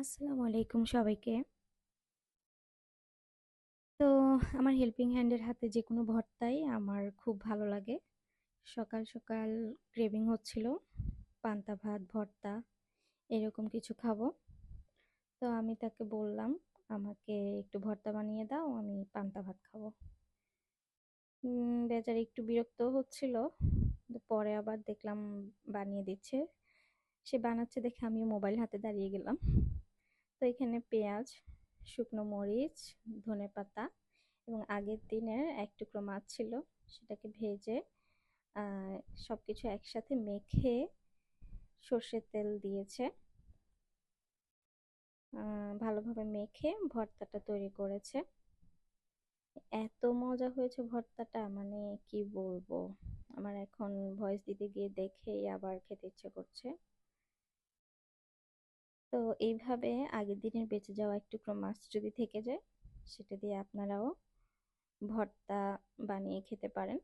আসসালামু আলাইকুম সবাইকে। তো আমার হেল্পিং হ্যান্ডের হাতে যেকোনো ভর্তাই আমার খুব ভালো লাগে। সকাল সকাল ক্রেভিং হচ্ছিল পান্তা ভাত, ভর্তা এরকম কিছু খাবো। তো আমি তাকে বললাম, আমাকে একটু ভর্তা বানিয়ে দাও, আমি পান্তা ভাত খাবো। বেচারি একটু বিরক্ত হচ্ছিল, কিন্তু পরে আবার দেখলাম বানিয়ে দিচ্ছে। সে বানাচ্ছে দেখে আমি মোবাইল হাতে দাঁড়িয়ে গেলাম। তো এখানে পেঁয়াজ, শুকনো মরিচ, ধনেপাতা এবং আগের দিনের এক টুকরো মাছ ছিল, সেটাকে ভেজে আহ, সবকিছু একসাথে মেখে সর্ষের তেল দিয়েছে। ভালোভাবে মেখে ভর্তাটা তৈরি করেছে। এত মজা হয়েছে ভর্তাটা, মানে কি বলবো। আমার এখন ভয়েস দিতে গিয়ে দেখেই আবার খেতে ইচ্ছে করছে। তো এইভাবে আগের দিনের বেঁচে যাওয়া এক টুকরো মাছ যদি থেকে যায়, সেটা দিয়ে আপনারাও ভর্তা বানিয়ে খেতে পারেন।